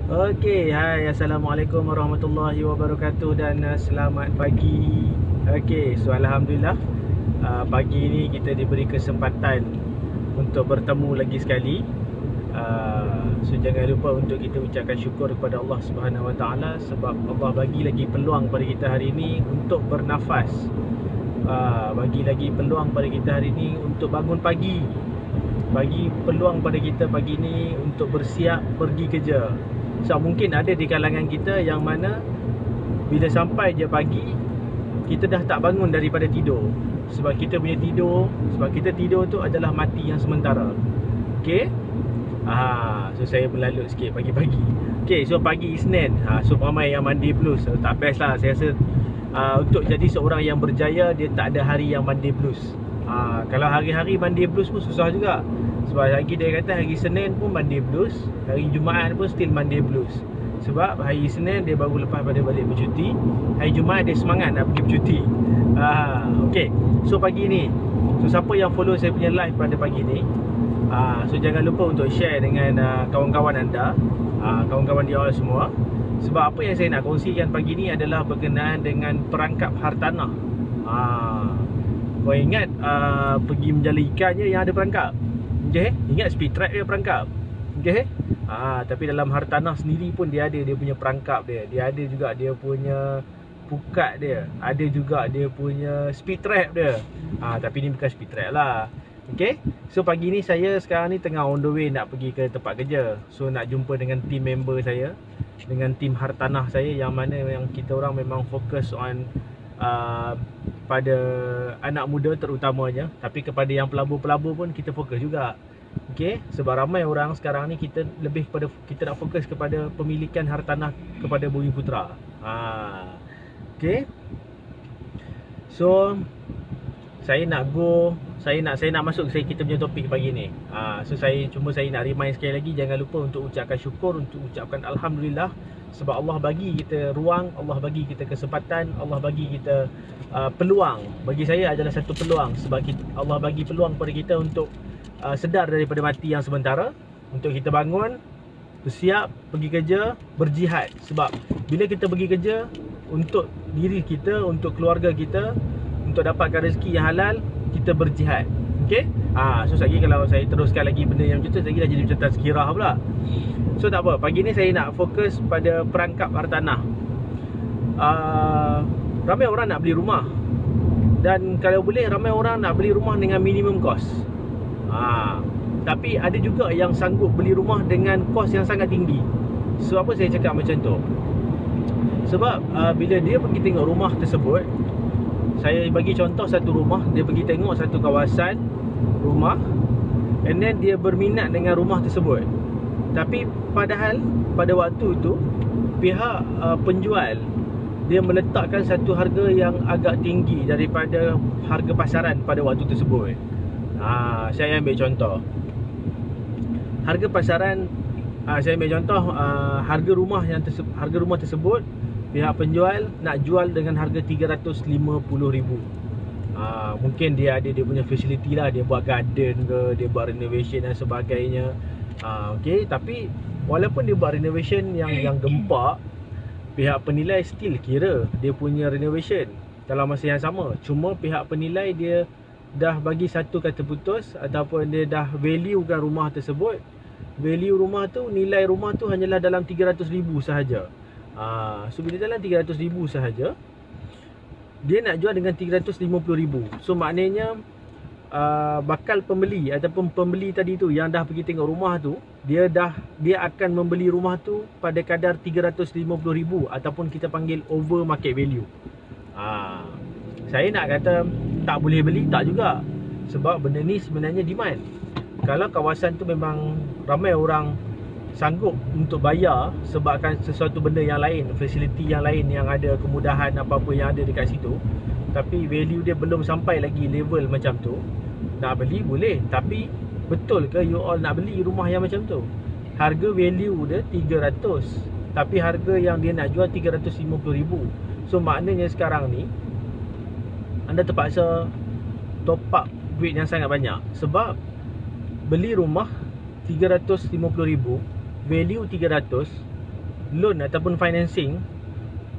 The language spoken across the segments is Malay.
Okey, hai, Assalamualaikum warahmatullahi wabarakatuh dan selamat pagi. Okey, so Alhamdulillah pagi ni kita diberi kesempatan untuk bertemu lagi sekali. So jangan lupa untuk kita ucapkan syukur kepada Allah Subhanahu Wa Taala sebab Allah bagi lagi peluang pada kita hari ini untuk bernafas. Bagi lagi peluang pada kita hari ini untuk bangun pagi. Bagi peluang pada kita pagi ni untuk bersiap pergi kerja. So mungkin ada di kalangan kita yang mana bila sampai je pagi kita dah tak bangun daripada tidur. Sebab kita punya tidur, sebab kita tidur tu adalah mati yang sementara. Okey. So saya berlalut sikit pagi-pagi. Okey, so pagi Isnin. So ramai yang mandi blues. Tak best lah. Saya rasa untuk jadi seorang yang berjaya, dia tak ada hari yang mandi blues. Kalau hari-hari mandi blues pun susah juga. Sebab lagi dia kata hari Senin pun mandi blues, hari Jumaat pun still mandi blues. Sebab hari Senin dia baru lepas pada balik bercuti, hari Jumaat dia semangat nak pergi bercuti. Okay, so pagi ni, so siapa yang follow saya punya live pada pagi ni, so jangan lupa untuk share dengan kawan-kawan anda, kawan-kawan dia all semua. Sebab apa yang saya nak kongsikan pagi ni adalah berkenaan dengan perangkap hartanah. Kau ingat pergi menjala ikannya yang ada perangkap? Okay? Ingat speed trap dia perangkap? Okay? Tapi dalam hartanah sendiri pun dia ada dia punya perangkap dia. Dia ada juga dia punya pukat dia. Ada juga dia punya speed trap dia. Tapi ni bukan speed trap lah. Okay? So pagi ni saya sekarang ni tengah on the way nak pergi ke tempat kerja. So nak jumpa dengan team member saya, dengan team hartanah saya yang mana yang kita orang memang fokus on pada anak muda terutamanya, tapi kepada yang pelabur-pelabur pun kita fokus juga. Okey, sebab ramai orang sekarang ni kita lebih kepada kita nak fokus kepada pemilikan hartanah kepada bumi putera. Okey. So saya nak masuk kita punya topik pagi ni. So saya nak remind sekali lagi, jangan lupa untuk ucapkan syukur, untuk ucapkan alhamdulillah sebab Allah bagi kita ruang, Allah bagi kita kesempatan, Allah bagi kita peluang. Bagi saya adalah satu peluang sebab Allah bagi peluang kepada kita untuk sedar daripada mati yang sementara, untuk kita bangun, bersiap pergi kerja, berjihad. Sebab bila kita pergi kerja untuk diri kita, untuk keluarga kita, untuk dapatkan rezeki yang halal, kita berjihad. Okey? So lagi kalau saya teruskan lagi benda yang macam tu, lagi dah jadi macam tazkirah pula. So tak apa, pagi ni saya nak fokus pada perangkap hartanah. Ramai orang nak beli rumah, dan kalau boleh ramai orang nak beli rumah dengan minimum cost. Tapi ada juga yang sanggup beli rumah dengan kos yang sangat tinggi. So apa saya cakap macam tu? Sebab bila dia pergi tengok rumah tersebut, saya bagi contoh satu rumah, dia pergi tengok satu kawasan rumah, and then dia berminat dengan rumah tersebut. Tapi padahal pada waktu itu pihak penjual dia meletakkan satu harga yang agak tinggi daripada harga pasaran pada waktu tersebut. Saya ambil contoh harga pasaran. Saya ambil contoh harga rumah tersebut pihak penjual nak jual dengan harga 350,000. Mungkin dia ada dia punya facility lah, dia buat garden ke, dia buat renovation dan sebagainya. Okay, tapi walaupun dia buat renovation yang gempak, pihak penilai still kira dia punya renovation dalam masa yang sama. Cuma pihak penilai dia dah bagi satu kata putus, ataupun dia dah valuekan rumah tersebut. Value rumah tu, nilai rumah tu hanyalah dalam 300,000 sahaja. So bila dalam 300,000 sahaja, dia nak jual dengan 350,000. So maknanya bakal pembeli ataupun pembeli tadi tu yang dah pergi tengok rumah tu, dia akan membeli rumah tu pada kadar 350,000 ataupun kita panggil over market value. Saya nak kata tak boleh beli, tak juga. Sebab benda ni sebenarnya demand. Kalau kawasan tu memang ramai orang sanggup untuk bayar sebabkan sesuatu benda yang lain, fasiliti yang lain yang ada, kemudahan apa-apa yang ada dekat situ, tapi value dia belum sampai lagi level macam tu, nak beli boleh. Tapi betul ke you all nak beli rumah yang macam tu? Harga value dia 300, tapi harga yang dia nak jual 350,000. So maknanya sekarang ni anda terpaksa top up duit yang sangat banyak. Sebab beli rumah 350,000, value 300, loan ataupun financing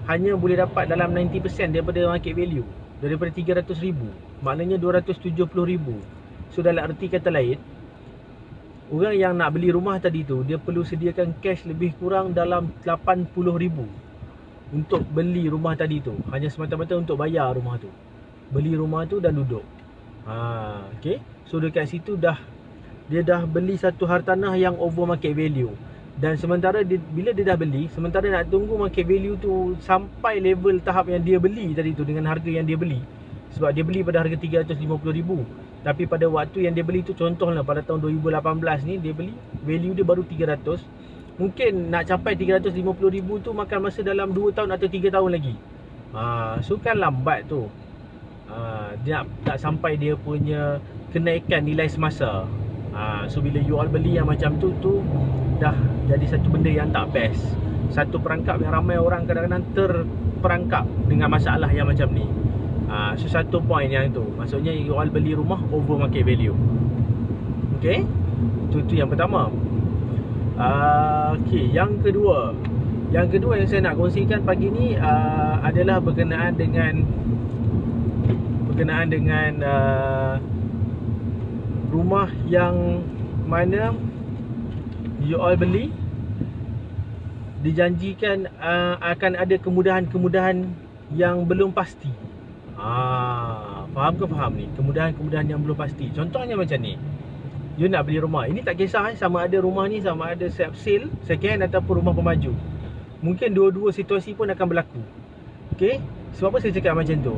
hanya boleh dapat dalam 90% daripada market value, daripada 300,000, maknanya 270,000. So dalam arti kata lain, orang yang nak beli rumah tadi tu, dia perlu sediakan cash lebih kurang dalam 80,000 untuk beli rumah tadi tu, hanya semata-mata untuk bayar rumah tu, beli rumah tu dan duduk. Okay. So dekat situ dia dah beli satu hartanah yang over market value. Dan sementara bila dia dah beli, sementara nak tunggu market value tu sampai level tahap yang dia beli tadi tu dengan harga yang dia beli. Sebab dia beli pada harga 350,000. Tapi pada waktu yang dia beli tu, contohlah pada tahun 2018 ni, dia beli, value dia baru 300. Mungkin nak capai 350,000 tu makan masa dalam 2 tahun atau 3 tahun lagi. So kan lambat tu. Dia nak sampai dia punya kenaikan nilai semasa. So bila you all beli yang macam tu dah jadi satu benda yang tak best. Satu perangkap yang ramai orang kadang-kadang terperangkap dengan masalah yang macam ni. So satu point yang tu, maksudnya you all beli rumah over market value. Okay, itu yang pertama. Okay, yang kedua yang saya nak kongsikan pagi ni adalah berkenaan dengan rumah yang mana you all beli, dijanjikan akan ada kemudahan-kemudahan yang belum pasti. Faham ke faham ni? Kemudahan-kemudahan yang belum pasti. Contohnya macam ni, you nak beli rumah, ini tak kisah sama ada rumah ni sama ada sale, second hand ataupun rumah pemaju. Mungkin dua-dua situasi pun akan berlaku. Okay, sebab apa saya cakap macam tu?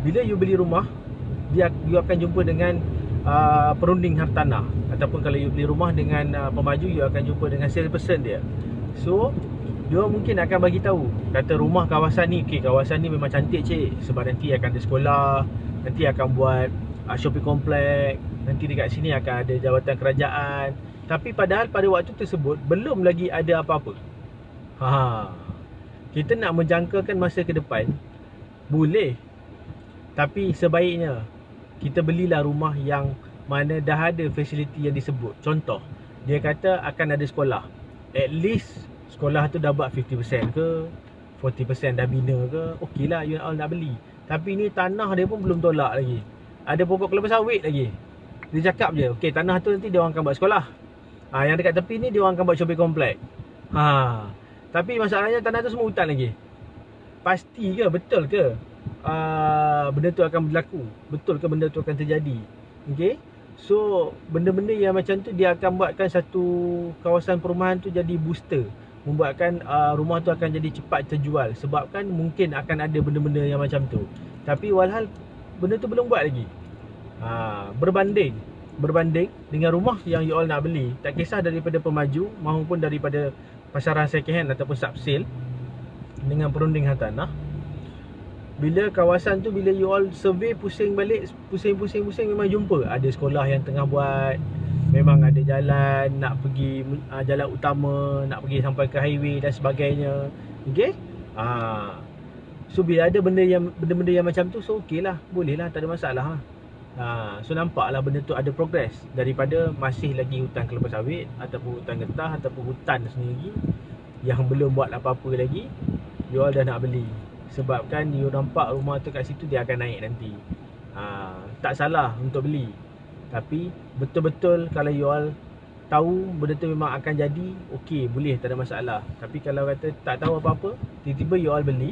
Bila you beli rumah, you akan jumpa dengan perunding hartanah. Ataupun kalau you beli rumah dengan pemaju, you akan jumpa dengan salesperson dia. So dia mungkin akan bagi tahu, kata rumah kawasan ni, okay, kawasan ni memang cantik cik, sebab nanti akan ada sekolah, nanti akan buat shopping komplek, nanti dekat sini akan ada jawatan kerajaan. Tapi padahal pada waktu tersebut belum lagi ada apa-apa. Kita nak menjangkakan masa ke depan boleh, tapi sebaiknya kita belilah rumah yang mana dah ada fasiliti yang disebut. Contoh, dia kata akan ada sekolah, at least sekolah tu dah buat 50% ke 40% dah bina ke, okey lah you all nak beli. Tapi ni tanah dia pun belum tolak lagi, ada pokok kelapa sawit lagi. Dia cakap je, okey tanah tu nanti dia orang akan buat sekolah, yang dekat tepi ni dia orang akan buat shopping komplek. Tapi masalahnya tanah tu semua hutan lagi. Pasti ke, betul ke benda tu akan berlaku? Betul ke benda tu akan terjadi? Okay, so benda-benda yang macam tu dia akan buatkan satu kawasan perumahan tu jadi booster, membuatkan rumah tu akan jadi cepat terjual. Sebab kan mungkin akan ada benda-benda yang macam tu, tapi walhal benda tu belum buat lagi. Berbanding dengan rumah yang you all nak beli, tak kisah daripada pemaju maupun daripada pasaran second hand ataupun subsale dengan perunding hartanah, bila kawasan tu, bila you all survey, pusing balik, pusing memang jumpa ada sekolah yang tengah buat, memang ada jalan nak pergi jalan utama, nak pergi sampai ke highway dan sebagainya. Okay, so bila ada benda-benda yang macam tu, so okey lah, boleh lah, tak ada masalah. So nampaklah benda tu ada progress daripada masih lagi hutan kelapa sawit ataupun hutan getah ataupun hutan sendiri yang belum buat apa-apa lagi, you all dah nak beli. Sebab kan you nampak rumah tu kat situ dia akan naik nanti. Tak salah untuk beli, tapi betul-betul kalau you all tahu benda tu memang akan jadi, okey, boleh, tak ada masalah. Tapi kalau kata tak tahu apa-apa, tiba-tiba you all beli.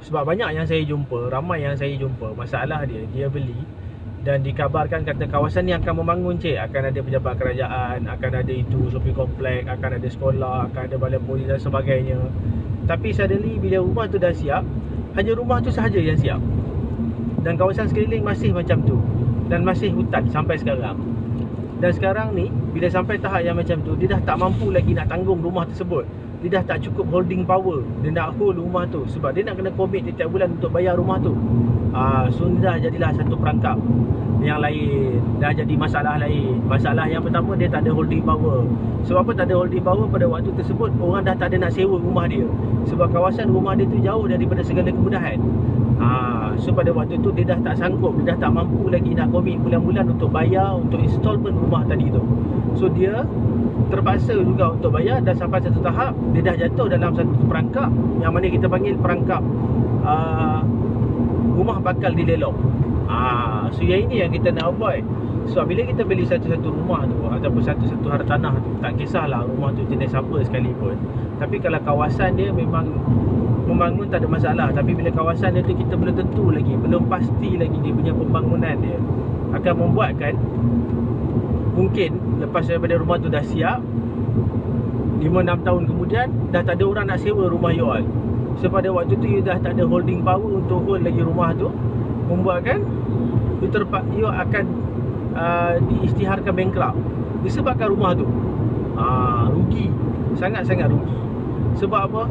Sebab banyak yang saya jumpa, ramai yang saya jumpa, masalah dia beli dan dikabarkan kata kawasan ni akan membangun cik, akan ada pejabat kerajaan, akan ada itu shopping komplek, akan ada sekolah, akan ada balai polis dan sebagainya. Tapi suddenly bila rumah tu dah siap, hanya rumah tu sahaja yang siap, dan kawasan sekeliling masih macam tu, dan masih hutan sampai sekarang. Dan sekarang ni bila sampai tahap yang macam tu, dia dah tak mampu lagi nak tanggung rumah tersebut. Dia dah tak cukup holding power, dia nak hold rumah tu, sebab dia nak kena commit setiap bulan untuk bayar rumah tu. So dah jadilah satu perangkap yang lain, dah jadi masalah lain. Masalah yang pertama, dia tak ada holding power. Sebab apa tak ada holding power? Pada waktu tersebut orang dah tak ada nak sewa rumah dia, sebab kawasan rumah dia tu jauh daripada segala kemudahan. So pada waktu tu dia dah tak sanggup, dia dah tak mampu lagi nak komit bulan-bulan untuk bayar untuk installment rumah tadi tu. So dia terpaksa juga untuk bayar, dan sampai satu tahap dia dah jatuh dalam satu perangkap yang mana kita panggil perangkap rumah bakal dilelong. So yang ini yang kita nak avoid. So bila kita beli satu-satu rumah tu ataupun satu-satu hartanah tu, tak kisahlah rumah tu jenis apa sekalipun, tapi kalau kawasan dia memang membangun tak ada masalah. Tapi bila kawasan dia tu kita belum tentu lagi, belum pasti lagi dia punya pembangunan dia, akan membuatkan mungkin lepas daripada rumah tu dah siap, 5-6 tahun kemudian dah tak ada orang nak sewa rumah you all. So pada waktu tu you dah tak ada holding power untuk hold lagi rumah tu, membuatkan you akan diisytiharkan bankrupt disebabkan rumah tu rugi, sangat-sangat rugi. Sebab apa?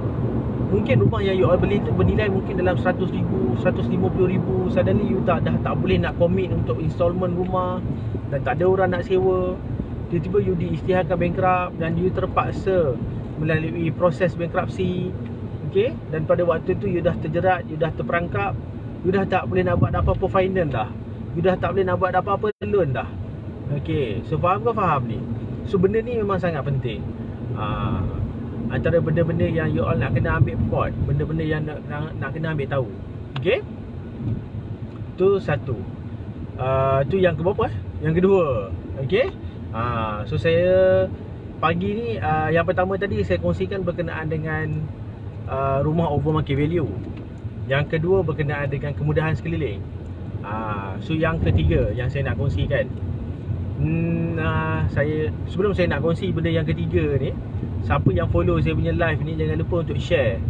Mungkin rumah yang you all beli tu bernilai mungkin dalam 100,000, 150,000. Suddenly you dah tak boleh nak commit untuk installment rumah, dan tak ada orang nak sewa. Tiba-tiba you diisytiharkan bankrupt dan you terpaksa melalui proses bankruptcy. Okay? Dan pada waktu tu you dah terjerat, you dah terperangkap, you dah tak boleh nak buat apa-apa finance dah, you dah tak boleh nak buat apa-apa loan dah. Okay, so faham ke faham ni? So benda ni memang sangat penting. Antara benda-benda yang you all nak kena ambil pot, benda-benda yang nak kena ambil tahu. Okay, tu satu. Tu yang keberapa? Yang kedua. Okay. So saya pagi ni yang pertama tadi saya kongsikan berkenaan dengan rumah over market value. Yang kedua berkenaan dengan kemudahan sekeliling. So yang ketiga yang saya nak kongsikan, saya sebelum saya nak kongsi benda yang ketiga ni, siapa yang follow saya punya live ni jangan lupa untuk share,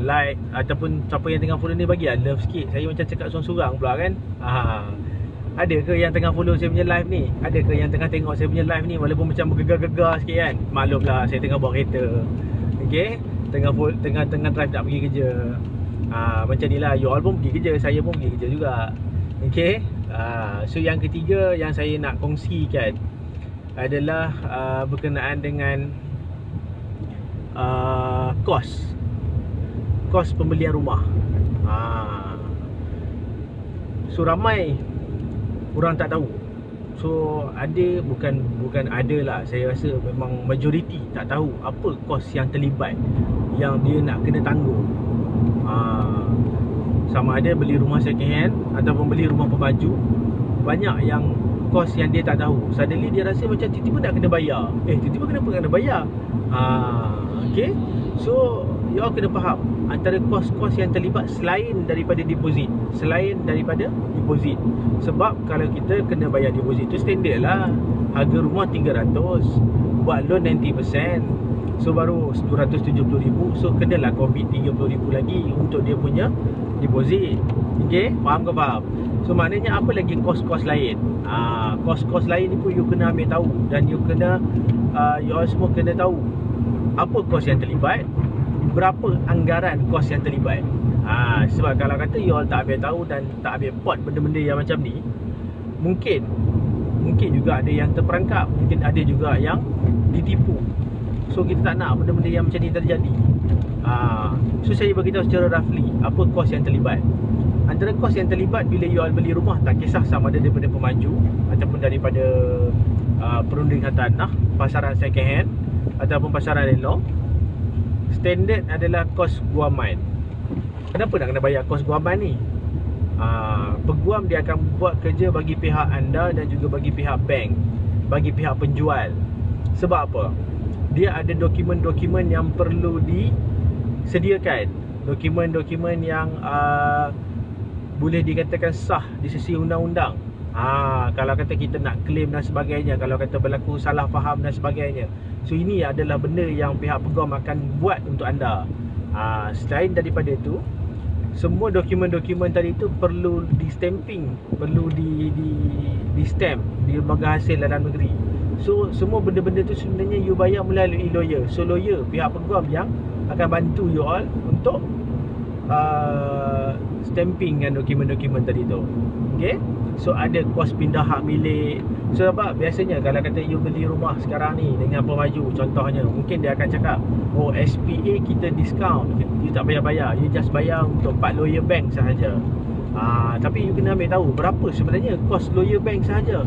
like, ataupun siapa yang tengah follow ni bagilah love sikit. Saya macam cakap sorang-sorang pula kan. Ada ke yang tengah follow saya punya live ni? Ada ke yang tengah tengok saya punya live ni walaupun macam bergegar-gegar sikit kan? Maklumlah saya tengah bawa kereta. Okay, tengah drive tak pergi kerja. Macam ni lah, you all pun pergi kerja, saya pun pergi kerja juga. Okay. So yang ketiga yang saya nak kongsikan adalah berkenaan dengan kos pembelian rumah. So ramai orang tak tahu. So ada, bukan ada lah, saya rasa memang majoriti tak tahu apa kos yang terlibat, yang dia nak kena tanggung. Sama ada beli rumah second hand ataupun beli rumah pembaju, banyak yang kos yang dia tak tahu. Suddenly dia rasa macam tiba-tiba nak kena bayar. Tiba-tiba kenapa kena bayar? Okay. So you all kena faham antara kos-kos yang terlibat selain daripada deposit. Sebab kalau kita kena bayar deposit tu standard lah, harga rumah 300, buat loan 90%, so baru 270,000. So kenalah commit 30,000 lagi untuk dia punya deposit. Okay, faham ke faham? So maknanya apa lagi kos-kos lain? Kos-kos lain ni pun you kena ambil tahu, dan you kena you all semua kena tahu apa kos yang terlibat, berapa anggaran kos yang terlibat. Sebab kalau kata you all tak ambil tahu dan tak ambil pot benda-benda yang macam ni, mungkin juga ada yang terperangkap, mungkin ada juga yang ditipu. So kita tak nak benda-benda yang macam ni terjadi. So saya beritahu secara roughly apa kos yang terlibat. Antara kos yang terlibat bila you all beli rumah, tak kisah sama ada daripada pemaju ataupun daripada perunding hartanah, pasaran second hand ataupun pasaran lelong, standard adalah kos guaman. Kenapa nak kena bayar kos guaman ni? Peguam dia akan buat kerja bagi pihak anda dan juga bagi pihak bank, bagi pihak penjual. Sebab apa? Dia ada dokumen-dokumen yang perlu disediakan, dokumen-dokumen yang boleh dikatakan sah di sisi undang-undang. Kalau kata kita nak claim dan sebagainya, kalau kata berlaku salah faham dan sebagainya. So ini adalah benda yang pihak peguam akan buat untuk anda. Selain daripada itu, semua dokumen-dokumen tadi tu perlu di stamping, perlu di stamp di lembaga hasil dalam negeri. So semua benda-benda tu sebenarnya you bayar melalui lawyer. So lawyer, pihak peguam yang akan bantu you all untuk stamping dengan dokumen-dokumen tadi tu. Okay, so ada kos pindah hak milik. So apa, biasanya kalau kata you beli rumah sekarang ni dengan pemaju, contohnya mungkin dia akan cakap, oh SPA kita discount, you tak payah bayar, you just bayar untuk part lawyer bank sahaja. Tapi you kena ambil tahu berapa sebenarnya kos lawyer bank sahaja,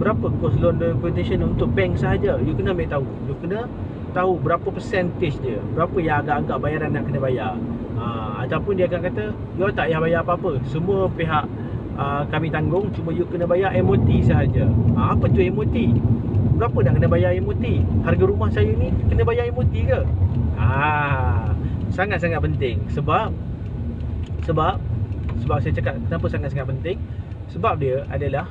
berapa kos loan documentation untuk bank sahaja. You kena ambil tahu, you kena tahu berapa percentage dia, berapa yang agak-agak bayaran nak kena bayar. Ataupun dia akan kata, you tak payah bayar apa-apa, semua pihak kami tanggung, cuma you kena bayar MOT sahaja. Apa tu MOT? Berapa nak kena bayar MOT? Harga rumah saya ni kena bayar MOT ke? Sangat-sangat penting. Sebab saya cakap kenapa sangat-sangat penting. Sebab dia adalah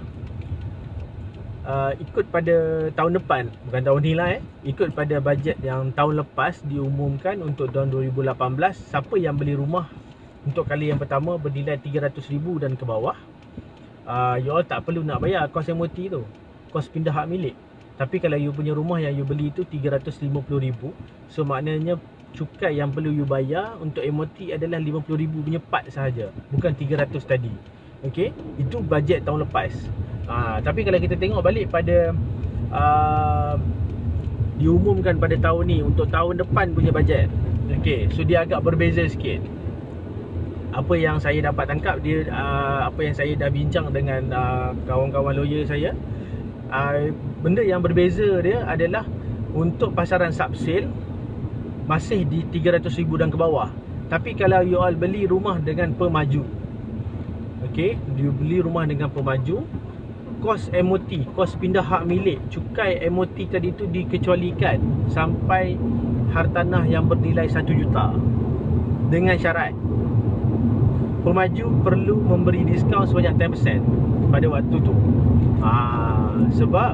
ikut pada tahun depan, bukan tahun ni lah ikut pada bajet yang tahun lepas diumumkan untuk tahun 2018, siapa yang beli rumah untuk kali yang pertama bernilai 300,000 dan ke bawah, you all tak perlu nak bayar kos MOT tu, kos pindah hak milik. Tapi kalau you punya rumah yang you beli tu 350,000, so maknanya cukai yang perlu you bayar untuk MOT adalah 50,000 punya part sahaja, bukan 300 tadi. Okay, itu bajet tahun lepas. Tapi kalau kita tengok balik pada diumumkan pada tahun ni untuk tahun depan punya bajet, okay, so dia agak berbeza sikit. Apa yang saya dapat tangkap dia, apa yang saya dah bincang dengan kawan-kawan lawyer saya, benda yang berbeza dia adalah untuk pasaran subsale masih di 300,000 dan ke bawah. Tapi kalau you all beli rumah dengan pemaju, okay, you beli rumah dengan pemaju, kos MOT, kos pindah hak milik, cukai MOT tadi tu dikecualikan sampai hartanah yang bernilai 1 juta, dengan syarat pemaju perlu memberi diskaun sebanyak 10% pada waktu tu. Sebab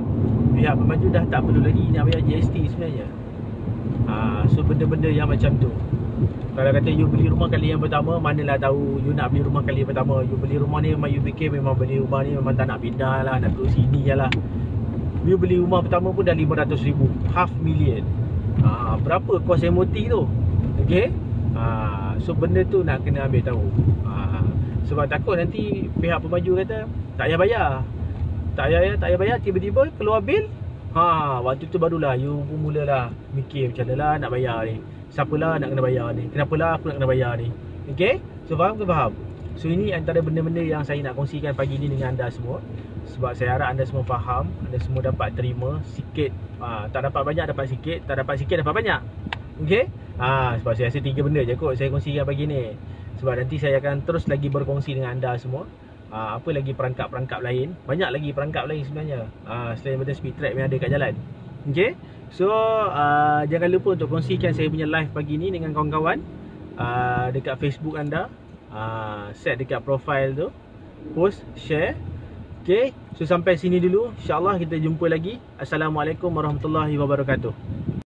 pihak pemaju dah tak perlu lagi nak bayar GST sebenarnya. So benda-benda yang macam tu, kalau kata you beli rumah kali yang pertama, manalah tahu you nak beli rumah kali yang pertama. You beli rumah ni memang you fikir memang beli rumah ni memang tak nak pindah lah, nak duduk sini je lah. You beli rumah pertama pun dah 500,000, $500,000. Berapa kos MOT tu? Okay, so benda tu nak kena ambil tahu. Sebab takut nanti pihak pemaju kata tak payah bayar, tak payah bayar, tiba-tiba keluar bil. Waktu tu barulah you pun mulalah mikir macam mana lah nak bayar ni, siapalah nak kena bayar ni, kenapalah aku nak kena bayar ni. Okay, so faham ke? Faham. So ini antara benda-benda yang saya nak kongsikan pagi ni dengan anda semua. Sebab saya harap anda semua faham, anda semua dapat terima sikit. Tak dapat banyak, dapat sikit. Tak dapat sikit, dapat banyak. Okay, sebab saya rasa 3 benda je kot saya kongsikan pagi ni. Sebab nanti saya akan terus lagi berkongsi dengan anda semua. Apa lagi perangkap-perangkap lain, banyak lagi perangkap lain sebenarnya, selain daripada speed trap yang ada kat jalan. Okay, so jangan lupa untuk kongsikan saya punya live pagi ni dengan kawan-kawan dekat Facebook anda. Set dekat profile tu, post, share. Okay, so sampai sini dulu. InsyaAllah kita jumpa lagi. Assalamualaikum warahmatullahi wabarakatuh.